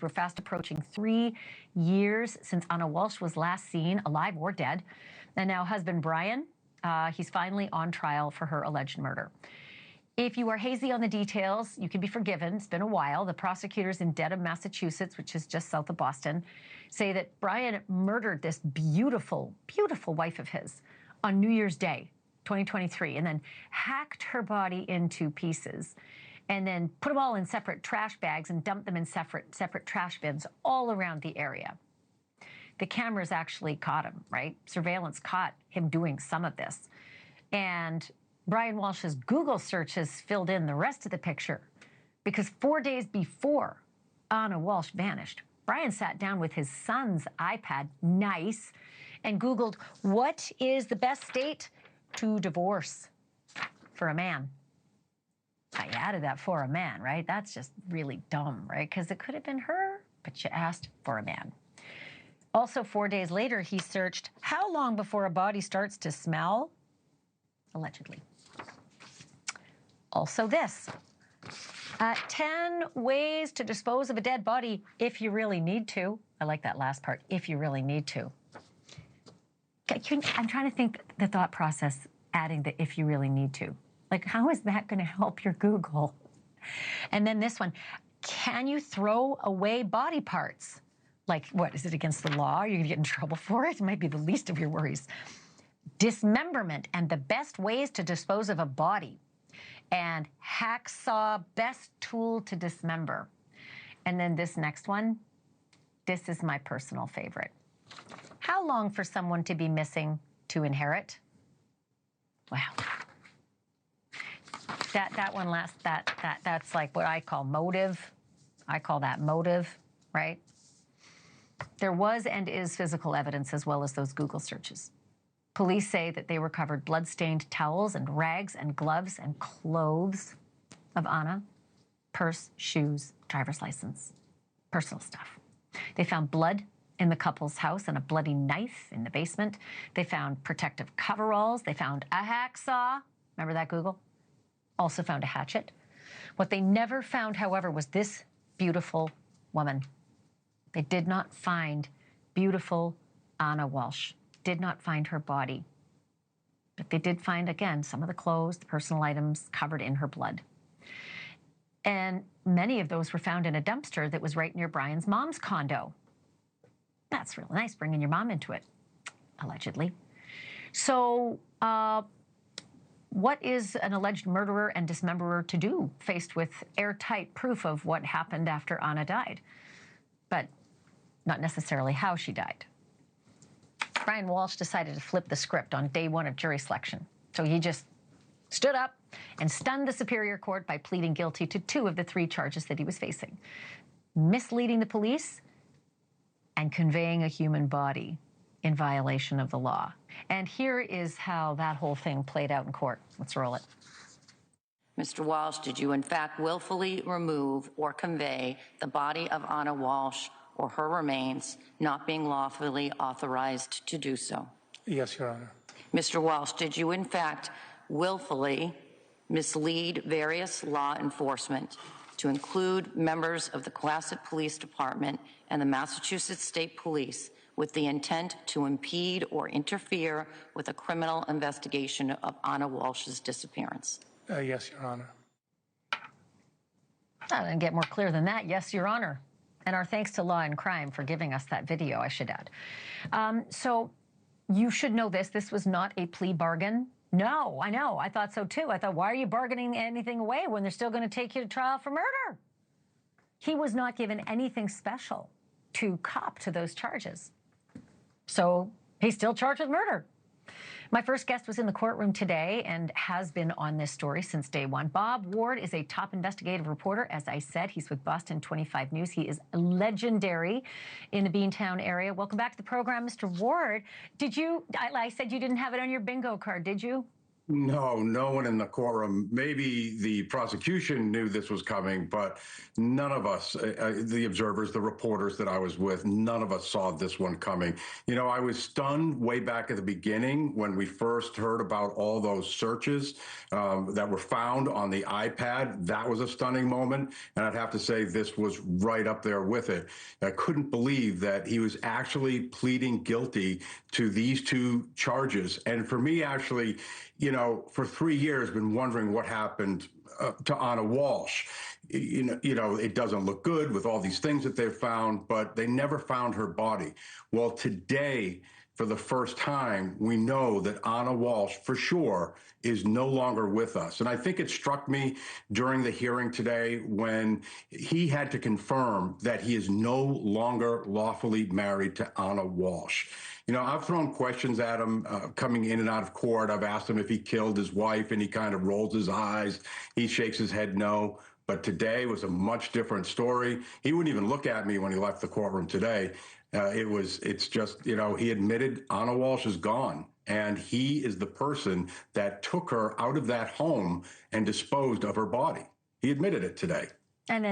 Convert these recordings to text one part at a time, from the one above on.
We're fast approaching 3 years since Anna Walsh was last seen, alive or dead. And now husband Brian, he's finally on trial for her alleged murder. If you are hazy on the details, you can be forgiven. It's been a while. The prosecutors in Dedham, Massachusetts, which is just south of Boston, say that Brian murdered this beautiful, beautiful wife of his on New Year's Day, 2023, and then hacked her body into pieces and then put them all in separate trash bags and dumped them in separate trash bins all around the area. The cameras actually caught him, right? Surveillance caught him doing some of this. And Brian Walsh's Google searches filled in the rest of the picture because 4 days before Anna Walsh vanished, Brian sat down with his son's iPad, nice, and Googled, what is the best state to divorce for a man? I added that for a man, right? That's just really dumb, right? Because it could have been her, but you asked for a man. Also, 4 days later, he searched, how long before a body starts to smell? Allegedly. Also this, 10 ways to dispose of a dead body if you really need to. I like that last part, if you really need to. I'm trying to think the thought process, adding the if you really need to. Like, how is that going to help your Google? And then this one, can you throw away body parts? Like, what, is it against the law? Are you going to get in trouble for it? It might be the least of your worries. Dismemberment and the best ways to dispose of a body. And hacksaw, best tool to dismember. And then this next one, this is my personal favorite. How long for someone to be missing to inherit? Wow. That one that's like what I call motive. I call that motive, right? There was and is physical evidence as well as those Google searches. Police say that they recovered blood-stained towels and rags and gloves and clothes of Anna, purse, shoes, driver's license, personal stuff. They found blood in the couple's house and a bloody knife in the basement. They found protective coveralls. They found a hacksaw. Remember that, Google? Also found a hatchet. What they never found, however, was this beautiful woman. They did not find beautiful Anna Walsh. Did not find her body. But they did find, again, some of the clothes, the personal items covered in her blood. And many of those were found in a dumpster that was right near Brian's mom's condo. That's really nice, bringing your mom into it, allegedly. So what is an alleged murderer and dismemberer to do faced with airtight proof of what happened after Anna died, but not necessarily how she died? Brian Walsh decided to flip the script on day one of jury selection. So he just stood up and stunned the Superior Court by pleading guilty to 2 of the 3 charges that he was facing: misleading the police and conveying a human body in violation of the law. And here is how that whole thing played out in court. Let's roll it. Mr. Walsh, did you in fact willfully remove or convey the body of Anna Walsh or her remains, not being lawfully authorized to do so? Yes, Your Honor. Mr. Walsh, did you in fact willfully mislead various law enforcement to include members of the Cohasset Police Department and the Massachusetts State Police with the intent to impede or interfere with a criminal investigation of Anna Walsh's disappearance? Yes, Your Honor. I didn't get more clear than that. Yes, Your Honor. And our thanks to Law and Crime for giving us that video, I should add. So you should know this. This was not a plea bargain. No, I know. I thought so too. I thought, why are you bargaining anything away when they're still going to take you to trial for murder? He was not given anything special to cop to those charges. So he's still charged with murder. My first guest was in the courtroom today and has been on this story since day one. Bob Ward is a top investigative reporter. As I said, he's with Boston 25 News. He is legendary in the Beantown area. Welcome back to the program, Mr. Ward. Did you, I said you didn't have it on your bingo card, did you? No, no one in the courtroom. Maybe the prosecution knew this was coming, but none of us, the observers, the reporters that I was with, none of us saw this one coming. You know, I was stunned way back at the beginning when we first heard about all those searches that were found on the iPad. That was a stunning moment. And I'd have to say this was right up there with it. I couldn't believe that he was actually pleading guilty to these two charges. And for me, actually, you know, for 3 years, been wondering what happened to Anna Walsh. You know, it doesn't look good with all these things that they've found, but they never found her body. Well, today, for the first time, we know that Anna Walsh, for sure, is no longer with us. And I think it struck me during the hearing today when he had to confirm that he is no longer lawfully married to Anna Walsh. You know, I've thrown questions at him coming in and out of court. I've asked him if he killed his wife, and he kind of rolls his eyes. He shakes his head no. But today was a much different story. He wouldn't even look at me when he left the courtroom today. It's just, you know, he admitted Anna Walsh is gone. And he is the person that took her out of that home and disposed of her body. He admitted it today. And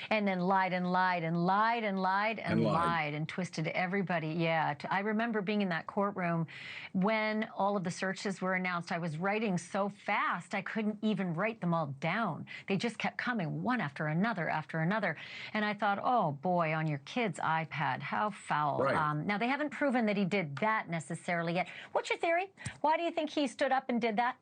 then lied and lied and lied and lied and lied and twisted everybody. Yeah, I remember being in that courtroom when all of the searches were announced. I was writing so fast I couldn't even write them all down. They just kept coming one after another after another. And I thought, oh boy, on your kid's iPad, how foul. Right. Now they haven't proven that he did that necessarily yet. What's your theory? Why do you think he stood up and did that?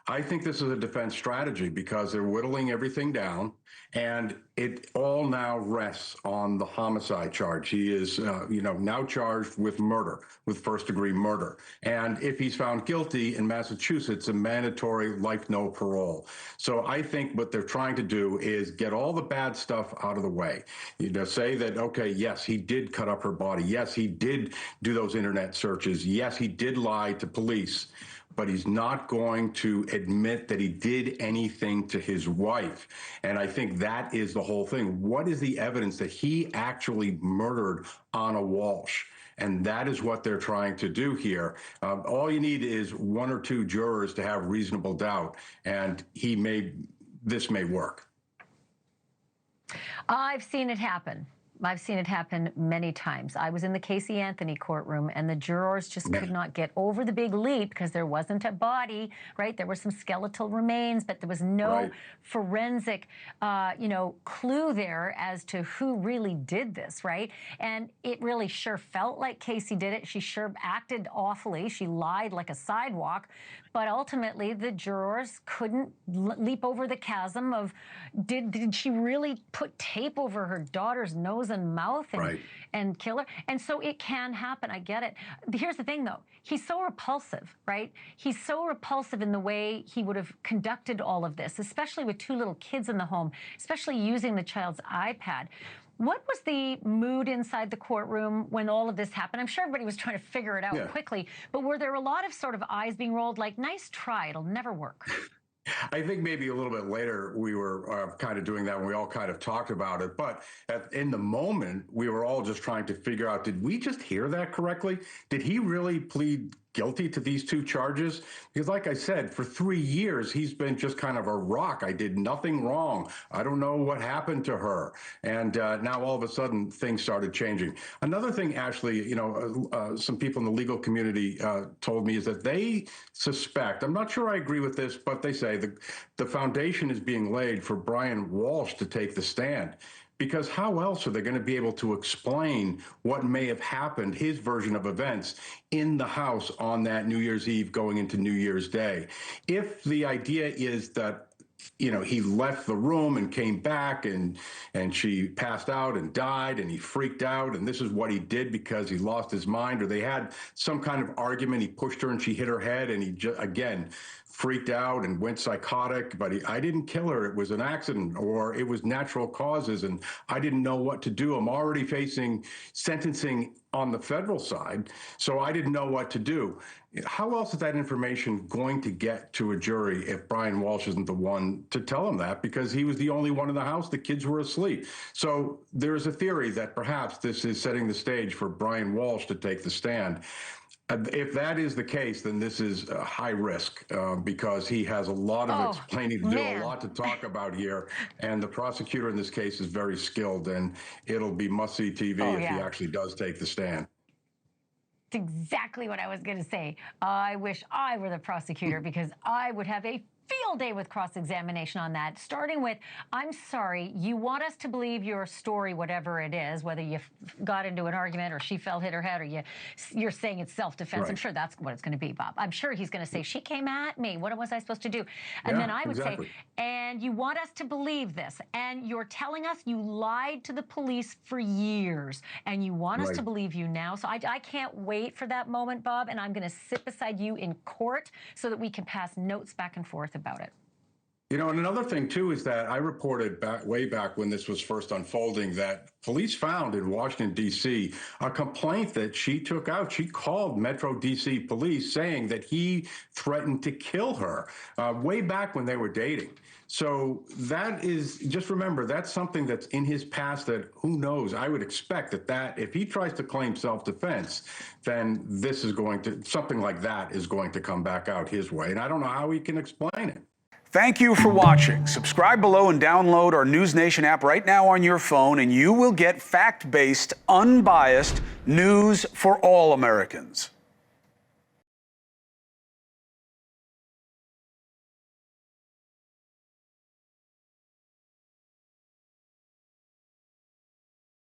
I think this is a defense strategy because they're whittling everything down, and it all now rests on the homicide charge. He is, you know, now charged with murder, with first-degree murder. And if he's found guilty in Massachusetts, a mandatory life no parole. So I think what they're trying to do is get all the bad stuff out of the way. You know, say that, okay, yes, he did cut up her body. Yes, he did do those internet searches. Yes, he did lie to police. But he's not going to admit that he did anything to his wife. And I think that is the whole thing. What is the evidence that he actually murdered Anna Walsh? And that is what they're trying to do here. All you need is one or two jurors to have reasonable doubt, and this may work. I've seen it happen. I've seen it happen many times. I was in the Casey Anthony courtroom, and the jurors just could not get over the big leap because there wasn't a body, right? There were some skeletal remains, but there was no forensic, you know, clue there as to who really did this, right? And it really sure felt like Casey did it. She sure acted awfully. She lied like a sidewalk. But ultimately, the jurors couldn't leap over the chasm of, did she really put tape over her daughter's nose and mouth and kill her? And so it can happen. I get it. Here's the thing, though. He's so repulsive, right? He's so repulsive in the way he would have conducted all of this, especially with two little kids in the home, especially using the child's iPad. What was the mood inside the courtroom when all of this happened? I'm sure everybody was trying to figure it out quickly, but were there a lot of sort of eyes being rolled like, nice try, it'll never work? I think maybe a little bit later we were kind of doing that when we all kind of talked about it. But in the moment, we were all just trying to figure out, did we just hear that correctly? Did he really plead guilty to these two charges? Because like I said, for 3 years, he's been just kind of a rock. I did nothing wrong. I don't know what happened to her. And now all of a sudden things started changing. Another thing, Ashleigh, you know, some people in the legal community told me is that they suspect, I'm not sure I agree with this, but they say the foundation is being laid for Brian Walshe to take the stand. Because how else are they going to be able to explain what may have happened, his version of events, in the house on that New Year's Eve going into New Year's Day? If the idea is that, you know, he left the room and came back and she passed out and died and he freaked out and this is what he did because he lost his mind, or they had some kind of argument, he pushed her and she hit her head and he just, again, freaked out and went psychotic, but I didn't kill her, it was an accident, or it was natural causes and I didn't know what to do. I'm already facing sentencing on the federal side, so I didn't know what to do. How else is that information going to get to a jury if Brian Walshe isn't the one to tell him that, because he was the only one in the house, the kids were asleep? So there's a theory that perhaps this is setting the stage for Brian Walshe to take the stand. If that is the case, then this is high risk because he has a lot of explaining to do, a lot to talk about here. And the prosecutor in this case is very skilled, and it'll be must-see TV if he actually does take the stand. That's exactly what I was going to say. I wish I were the prosecutor because I would have a field day with cross-examination on that, starting with, I'm sorry, you want us to believe your story, whatever it is, whether you got into an argument or she hit her head or you're saying it's self-defense. Right. I'm sure that's what it's going to be, Bob. I'm sure he's going to say, she came at me. What was I supposed to do? And then I would say, and you want us to believe this, and you're telling us you lied to the police for years, and you want us to believe you now. So I can't wait for that moment, Bob, and I'm going to sit beside you in court so that we can pass notes back and forth about it. You know, and another thing, too, is that I reported way back when this was first unfolding that police found in Washington, D.C., a complaint that she took out. She called Metro D.C. police saying that he threatened to kill her way back when they were dating. So that is, just remember, that's something that's in his past that who knows. I would expect that if he tries to claim self-defense, then this is something like that is going to come back out his way. And I don't know how he can explain it. Thank you for watching. Subscribe below and download our NewsNation app right now on your phone, and you will get fact-based, unbiased news for all Americans.